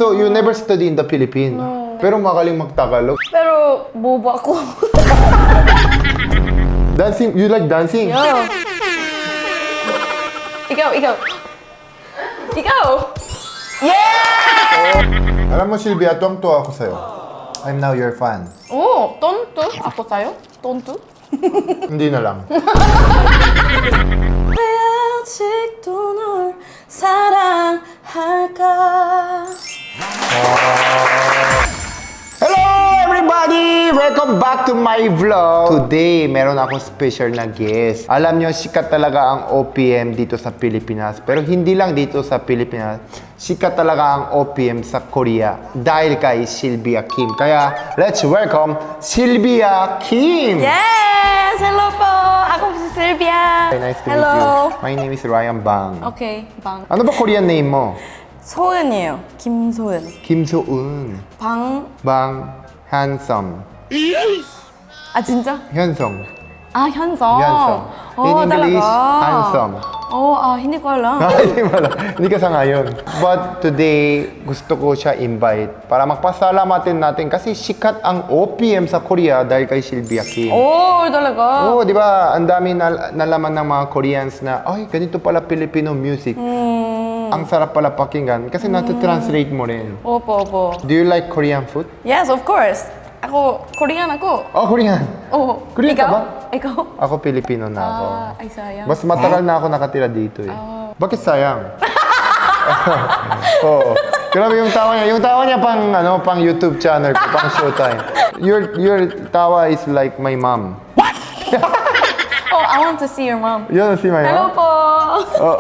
So, you never study in the Philippines? No. Pero magaling mag-Tagalog. Pero bobo ako. Dancing? You like dancing? Yeah. Ikaw. Yeah! Alam mo, Sylvia, tuwang-tuwa ako sa'yo. I'm now your fan. 오, 똔뚜? ako sa'yo? 똔뚜? Hindi na lang. 왜 아직도 널 사랑할까? Hello everybody! Welcome back to my vlog. Today, meron ako special na guest. Alam nyo, sikat talaga ang OPM dito sa Pilipinas. Pero hindi lang dito sa Pilipinas. Sikat talaga ang OPM sa Korea. Dahil kay Sylvia Kim. Kaya, let's welcome Sylvia Kim! Yes! Hello po! Ako si Sylvia. Very nice to Hello. meet you. My name is Ryan Bang. Okay, 방. Ano ba Korean name mo? 소은이에요. 김소은. 김소은. 방. Bang Handsome. 아 진짜? 현성. 아 현성. Handsome. In English, handsome. hindi ko alam. Hindi mo alam. Hindi ka sangayon. But today, gusto ko siya invite para magpasalamatin natin kasi sikat ang OPM sa Korea dahil kay Sylvia Kim. talaga? Oo, di ba? Ang dami nalaman ng mga Koreans na, ay, ganito pala Filipino music. Ang sarap pala pakinggan kasi nata-translate mo rin. 오po. Do you like Korean food? Yes, of course. Ako, Korean ako. Oh, Korean. Oh, Korean ka ikaw? ba? Ikaw? Ako Pilipino na ako. Ay sayang. Mas matagal na ako nakatira dito eh. Bakit sayang? Oo. Grabe yung tawa niya. Yung tawa niya pang YouTube channel ko, pang Showtime. Your tawa is like my mom. Oh, I want to see your mom. You wanna see my Hello mom? po. Oh,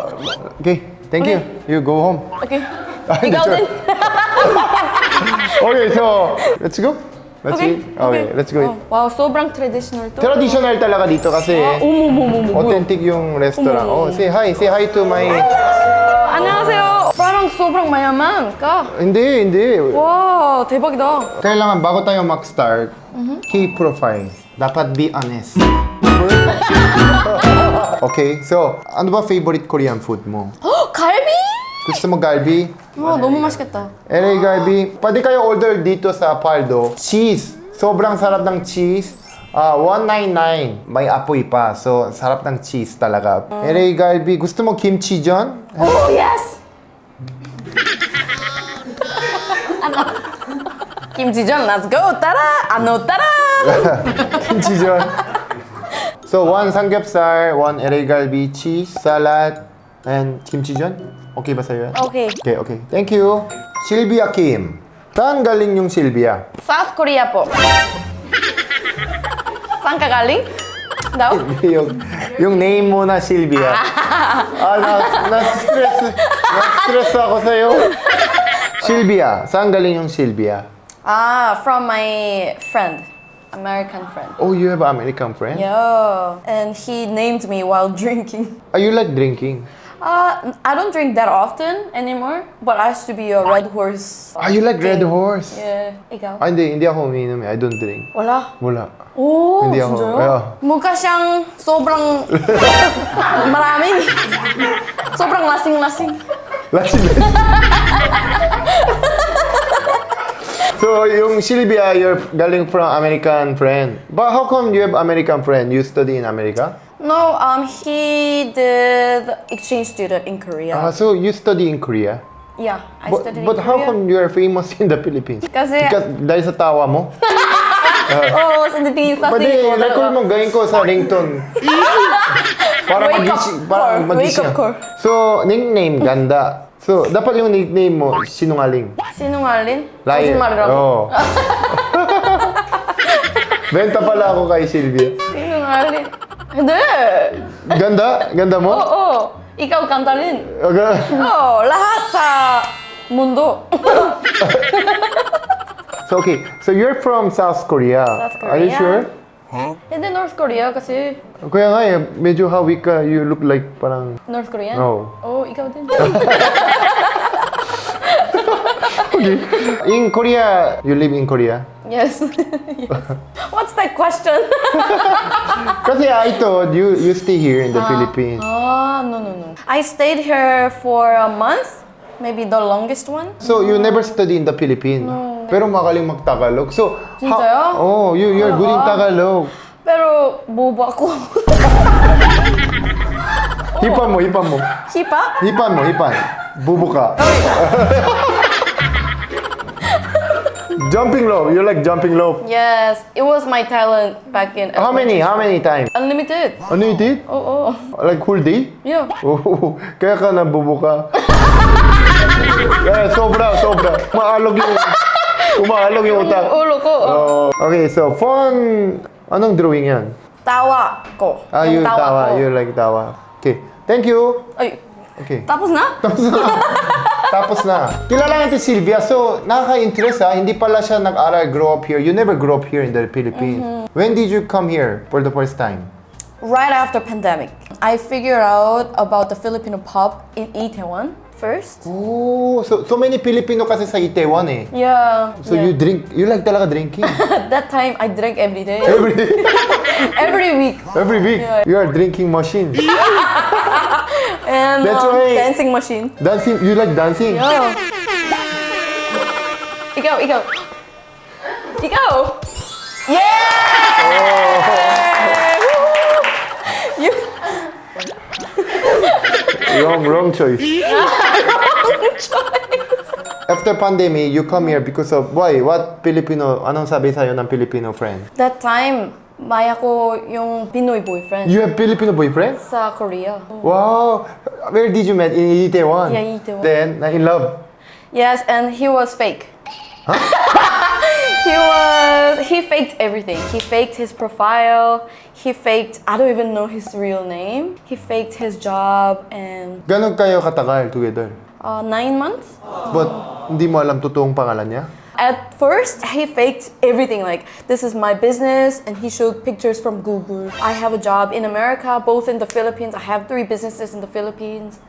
okay, thank you. You go home. Okay. Ay, Ikaw sure. din. Okay, so, let's go. Let's eat. Okay, let's go eat. Wow, sobrang traditional to. Traditional talaga dito kasi 어머. authentic yung restaurant. Oh, say hi to my... 안녕하세요. parang sobrang mayaman ka. Hindi. 와, 대박이다. Kailangan bago tayo mag-start, key profile. Dapat be honest. Okay, so ano ba favorite Korean food mo? 갈비? Gusto mo galbi? 너무 맛있겠다. LA galbi. Pwede kayo order dito sa Paldo. Cheese. Sobrang sarap ng cheese. 199. May apoy pa. So, sarap ng cheese talaga. LA galbi. Gusto mo kimchi john? Oh, yes! 김치전, let's go! 따라! 안노 따라! kimchi john. So, 1 samgyeopsal, 1 LA galbi, cheese, salad, and kimchi john. Okay ba sa'yo? Okay. Okay. Thank you. Sylvia Kim. Saan galing yung Sylvia? South Korea po. Saan ka galing? Daw? yung name mo na Sylvia. Na-stress ako sa'yo. Sylvia. Saan galing yung Sylvia? From my friend. American friend. Oh, you have an American friend? Yeah. And he named me while drinking. You like drinking? I don't drink that often anymore, but I used to be a Red Horse. You like Red Horse? Yeah. ikaw? Hindi ako umiinom eh. I don't drink. Wala? Wala. 오, Hindi ako. 진짜요? Yeah. Mukha siyang sobrang maraming. sobrang lasing-lasing. So, yung Sylvia, you're galing from American friend. But how come you have American friend? You study in America? No, he did exchange student in Korea. So, you study in Korea? Yeah, I studied in But Korea. how come you are famous in the Philippines? Kasi, Dahil sa tawa mo? sa titingin sa Pwede, record mo, gawin ko sa ringtone. Para Wake up call. So, nickname, ganda. So, dapat yung nickname mo, sinungaling. Sinungaling? Liar. 거짓말이라고? Oo. Benta pala ako kay Sylvia. sinungaling? Hindi. Ganda? Ganda mo? Oo. Ikaw kantarin. Okay. Oo, lahat sa mundo. So, okay. So, you're from South Korea. South Are you Korea. sure? Hindi North Korea kasi. Kaya nga eh, medyo hawik ka. You look like parang... North Korean? No. Oo, ikaw din. Okay. In Korea, you live in Korea? Yes. Yes. What's that question? Kasi I thought you stay here in the Philippines. No. I stayed here for a month Maybe the longest one. So, you never study in the Philippines? No. Pero magaling mag-Tagalog. So, 진짜요? Oh, you're good in Tagalog. Pero bobo ako. Hipan mo. Hipa? Hipan. Bubo ka. Jumping rope. You like jumping rope? Yes, it was my talent back in. How many times? Unlimited. Ano you did? Oh. Like whole day? Yeah. Oh, kaya ka nabubo ka. Yeah, sobra. Umaalog yung utak. Ulo ko. Okay, so phone, anong drawing yan? Tawa ko. You Yung tawa. ko. You like tawa. Okay, thank you. Ay, Okay. tapos na? Tapos na. Kilala natin si Sylvia. So, nakaka-interest ha. Hindi pala siya nag-aral, grow up here. You never grew up here in the Philippines. When did you come here for the first time? Right after pandemic, I figured out about the Filipino pub in Itaewon first. Oh, so many Filipino kasi sa Itaewon eh. Yeah. So you like talaga drinking? At that time, I drank every day. Every day? Every week. Every week? Yeah. You are drinking machine. And That's right. dancing machine. Dancing? You like dancing? Yeah. Ikaw. Yeah! You. Wrong choice. After pandemic, you come here because of why? What Filipino? Anong sabi sa'yo ng Filipino friend? That time, may ako yung Pinoy boyfriend You have Filipino boyfriend? sa Korea. Wow! Where did you met? In Itaewon? Yeah, Itaewon. Then, in love? Yes, and he was fake. Huh? He faked everything. He faked his profile. He faked, I don't even know his real name. He faked his job and Ganon kayo katagal together? 9 months. But hindi mo alam totoong pangalan niya? At first, he faked everything. Like, this is my business, and he showed pictures from Google. I have a job in America, both in the Philippines. I have 3 businesses in the Philippines.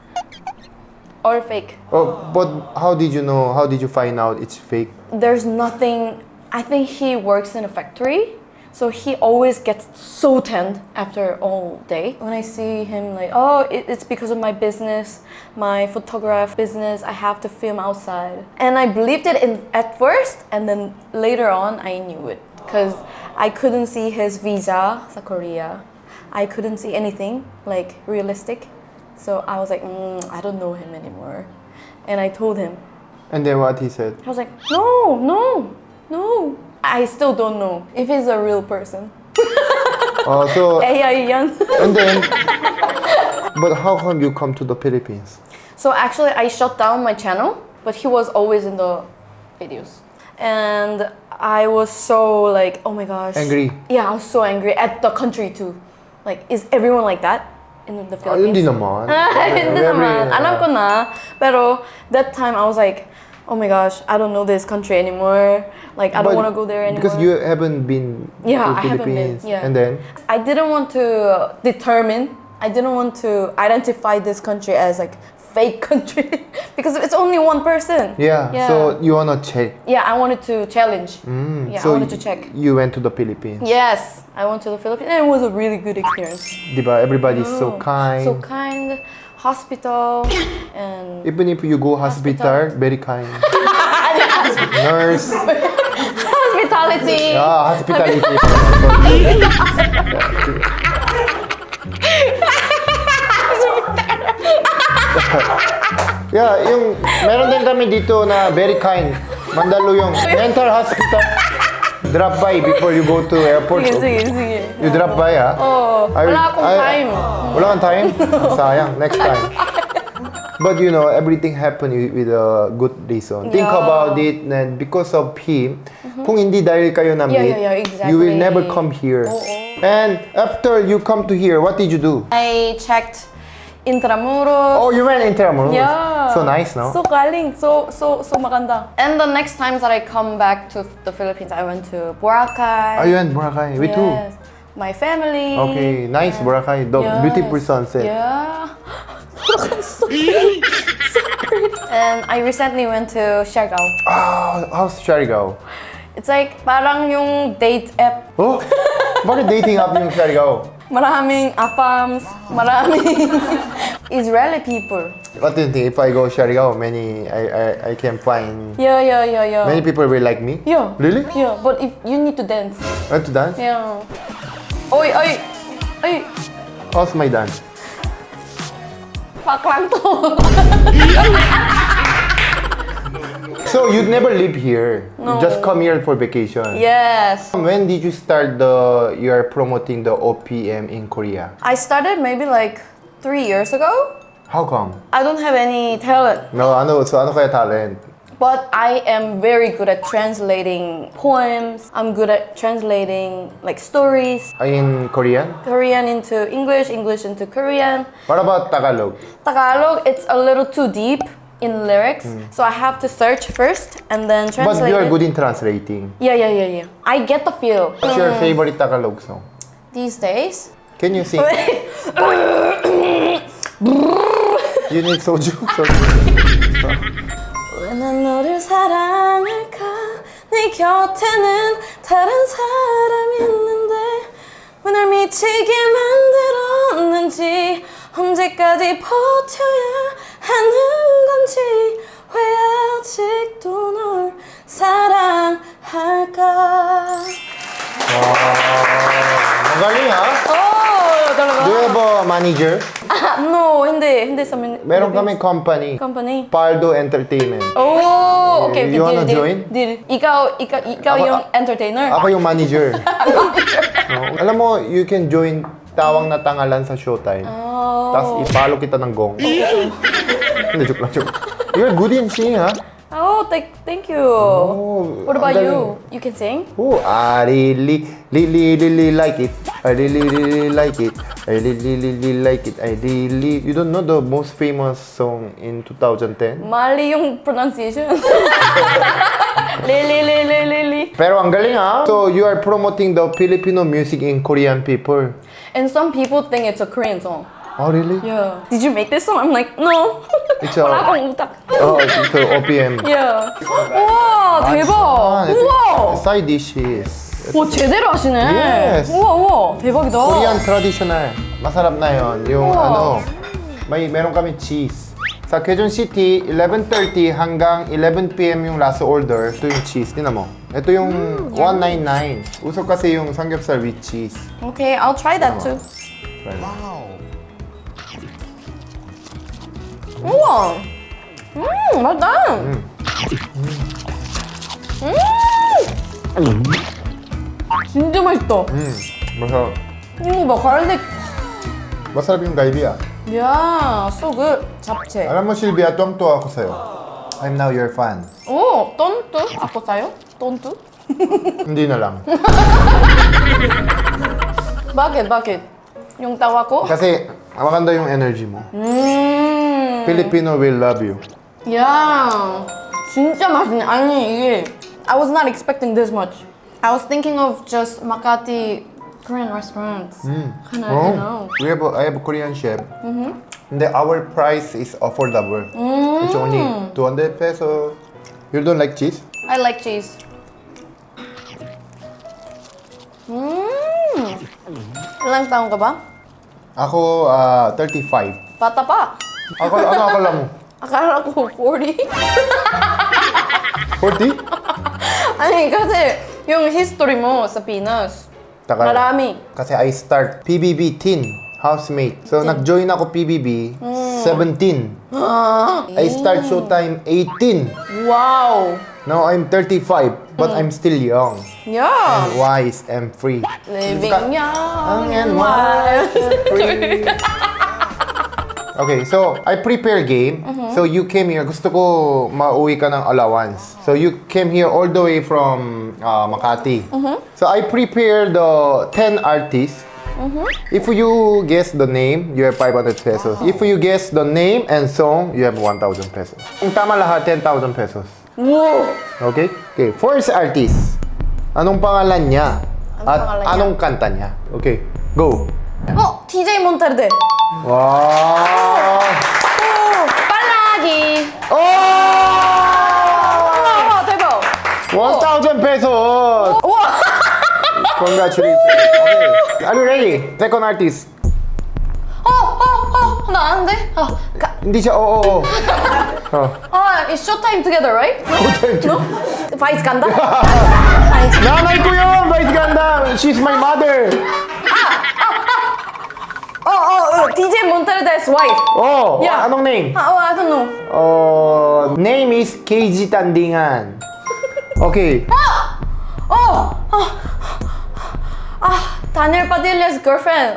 All fake. Oh, but how did you know? How did you find out it's fake? There's nothing. I think he works in a factory, so he always gets so tanned after all day. When I see him, like, oh, it's because of my business, my photograph business. I have to film outside, and I believed it at first, and then later on, I knew it because I couldn't see his visa sa Korea. I couldn't see anything like realistic, so I was like, I don't know him anymore, and I told him. And then what he said? I was like, no. I still don't know if he's a real person. Oh, so AI yan. and then, but how come you come to the Philippines? So actually, I shut down my channel, but he was always in the videos. And I was so like, oh my gosh. Angry? Yeah, I was so angry at the country too. Like, is everyone like that in the Philippines? Hindi naman. Hindi naman. Alam ko na. Pero that time, I was like, oh my gosh, I don't know this country anymore. Like, I don't want to go there anymore. Because you haven't been Yeah, to I haven't been, Philippines. yeah. And then? I didn't want to I didn't want to identify this country as like fake country because it's only one person. Yeah. So you wanna check? Yeah, I wanted to challenge. Yeah, So I wanted to check. You went to the Philippines. Yes, I went to the Philippines and it was a really good experience. Diba? Everybody's so kind. So kind, hospital, and Even if you go hospital, very kind. Nurse. hospitality. Hospitality. Yeah, yung meron din kami dito na very kind. Mandalo yung mental hospital. Drop by before you go to airport. Sige. You drop by, ha? Oh, wala akong time. Wala kang time? Sayang. Next time. But you know, everything happened with a good reason. Think Yeah. about it, and because of him, kung hindi dahil kayo na meet, Yeah, exactly. you will never come here. And after you come to here, what did you do? I checked Intramuros. Oh, you went in Intramuros. Yeah. So nice, no? So galing. So maganda. And the next times that I come back to the Philippines, I went to Boracay. Oh, you went Boracay. With who? Yes. My family. Okay, nice Boracay. The Yes. beautiful sunset. Yeah. so pretty. And I recently went to Siargao. Oh, how's Siargao? It's like parang yung date app. Oh, bakit dating app yung Siargao? maraming Afams, maraming Israeli people. What do you think? If I go Siargao, I can find Yeah. many people will like me? Yeah. Really? Yeah, but if you need to dance. I have to dance? Yeah. Oy. How's my dance? Pak lang to. So you never live here? No. You just come here for vacation? Yes. When did you start you are promoting the OPM in Korea? I started maybe like 3 years ago. How come? I don't have any talent, No, so ano kaya talent? but I am very good at translating poems. I'm good at translating like stories, In Korean? Korean into English, English into Korean. What about Tagalog? Tagalog, it's a little too deep in lyrics, so I have to search first and then But translate you are it. good in translating. Yeah. I get the feel. What's your favorite Tagalog song? These days. Can you sing? You need soju? 왜 난 너를 사랑할까? 네 곁에는 다른 사람이 있는데 왜 날 미치게 만들었는지 언제까지 버텨야 하는 건지 왜 아직도 널 사랑할까? Magaling ha? Oh, talaga? Do you have a manager? No, hindi sa Meron kami company. company. Paldo Entertainment. Oh, okay. You wanna deal. join? Deal. Ikaw yung entertainer. Ako yung manager. No? Alam mo, you can join Tawang na Tangalan sa Showtime. Oh. Tapos ipalo kita ng gong. Hindi, joke lang. You're good in singing, ha? Oh, thank you. What about ang you? You can sing? Oh, I really like it. I really like it. I really like it. You don't know the most famous song in 2010? Mali yung pronunciation. Li. Pero ang galing ha. So you are promoting the Filipino music in Korean people. And some people think it's a Korean song. Oh really? Yeah. Did you make this song? I'm like, no. It's a- Wala akong utak. Oh, so OPM. Yeah. 우와, 대박. 우와. Side dishes. 와, 제대로 하시네. Yes. 우와, 대박이다. Korean traditional. Masarap na yon. Yung Wow. meron kami cheese. Sa Quezon City, 11:30 hanggang 11 p.m. yung last order. Ito yung cheese. Tingnan mo. Ito yung 199. Uso kasi yung samgyeopsal with cheese. Okay, I'll try that too. Wow. 우와. 맛있다. 진짜 맛있다. Masarap. 이거 봐, 갈릭. Masarap yung galbiya. 야, so good. 잡채. Alam mo, Sylvia, tuwang-tuwa ako sa'yo. I'm now your fan. 오, 똔뚜? Ako sa'yo? 똔뚜? Hindi na lang. Bakit? Yung tawa ko? Kasi maganda yung energy mo. Filipino will love you. 야, 진짜 맛있네. 아니, 이게 I was not expecting this much. I was thinking of just Makati Korean restaurants. Kinda, you know. I have a Korean chef. And our price is affordable. It's only 200 pesos. You don't like cheese? I like cheese. Ilang taong ka ba? Ako, 35. Bata pa. Ano akala mo? Akala ko 40. 40? 아니, kasi yung history mo sa Pinas, Tagal. marami. Kasi I start PBB teen, housemate. So nag-join ako PBB 17. I start Showtime 18. Wow. Now I'm 35, but I'm still young. Yeah. And wise and free. Living young and and wild. free. Okay, so I prepare game. So you came here. Gusto ko mauwi ka ng allowance. So you came here all the way from Makati. So I prepare the 10 artists. If you guess the name, you have 500 pesos. If you guess the name and song, you have 1,000 pesos. Kung tama lahat, 10,000 pesos. Wow. Okay? Okay, first artist. Anong pangalan niya? At pangalan niya? anong kanta niya? Okay, go. DJ Monterde. Wow! 빨라기. Oh! 와, 대박. 1,000 pesos! 와. Congratulations. Okay. Are you ready? Second artist. 나 아는데? Hindi siya oo. It's showtime together, right? Showtime No? Vice ganda? Nanay ko yun! Vice ganda! She's my mother! DJ Montalde's wife. Oh! Yeah. Anong name? I don't know. Name is KG Tandingan. Okay. Daniel Padilla's girlfriend.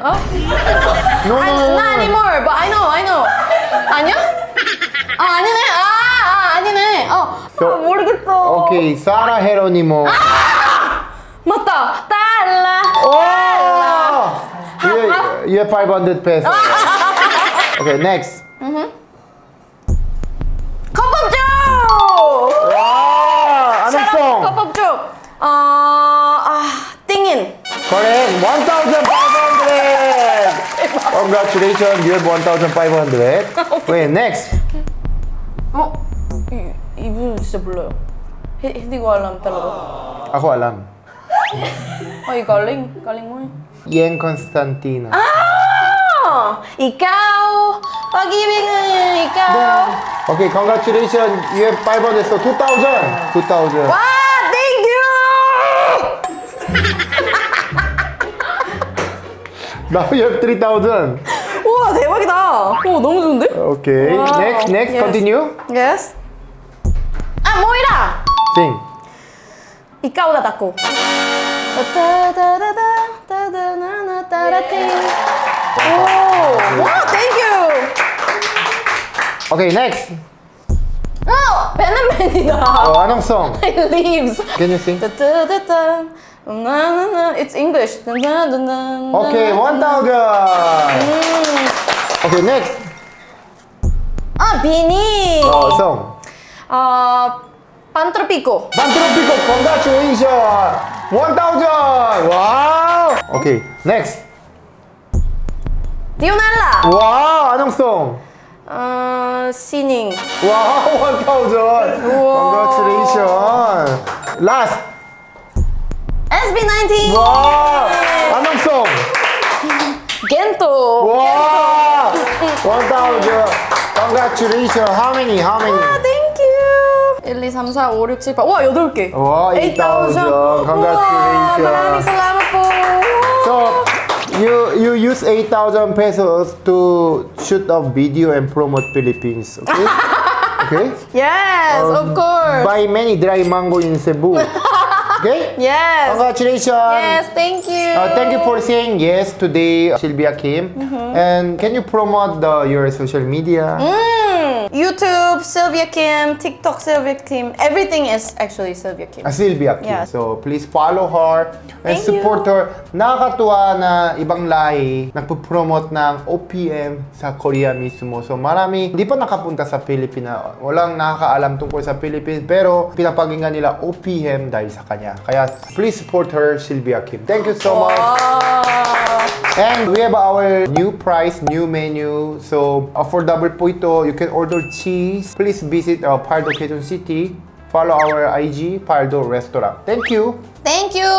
No. Not anymore, but I know. 아니야? 아니네. 아니네. 모르겠어. Okay, Sara Geronimo. 맞다. 달라. Oh! You have 500 pesos. Okay, next. Cup of Joe. Wow! Anong song? Cup of Joe. 띵인. Correct. 1,500! Congratulations, you have 1,500. Wait, next. 이분 진짜 몰라요. hindi ko alam talaga. Ako alam. galing mo eh. Yen Constantino. ikaw, pag-ibig ikaw. Okay, congratulations. You have 500, so 2,000. 2,000. Wow, thank you! Now you have 3,000. 우와, 대박이다. 너무 좋은데? Okay, Wow. next, Yes. continue. Yes. 모이라! Sing. ikaw da tako. Wow, thank you! Okay, next. 벤앤맨이다. Anong song? Leaves. Can you sing? It's English. Okay, 1,000. Okay, next. 비니. Song. Pantropico. Pantropico, congratulations. 1,000. Wow. Okay, next. Dionella. Wow, anong song? Singing. Wow, 1,000. Congratulations. Last. SB19. Wow, anong song? Gento. Wow, 1,000. Congratulations. How many? Thank you. 1, 2, 3, 4, 5, 6, 7, 8. 와, 8개. Wow, 8,000. Congratulations. Maraming salamat po. So, you use 8,000 pesos to shoot a video and promote Philippines, okay? Okay? Yes, of course. Buy many dry mango in Cebu. Okay? Yes. Congratulations. Yes, thank you. Thank you for saying yes today, Sylvia Kim. And can you promote your social media? YouTube, Sylvia Kim, TikTok, Sylvia Kim. Everything is actually Sylvia Kim. Sylvia Kim. Yeah. So please follow her and Thank support her. Nakakatuwa na ibang lahi nagpo-promote ng OPM sa Korea mismo. So marami hindi pa nakapunta sa Pilipinas. Walang nakakaalam tungkol sa Philippines pero pinapakinggan nila OPM dahil sa kanya. Kaya please support her, Sylvia Kim. Thank you so much. And we have our new price, new menu. So affordable po ito. You can order cheese. Please visit Pardo, Quezon City. Follow our IG, Pardo Restaurant. Thank you. Thank you.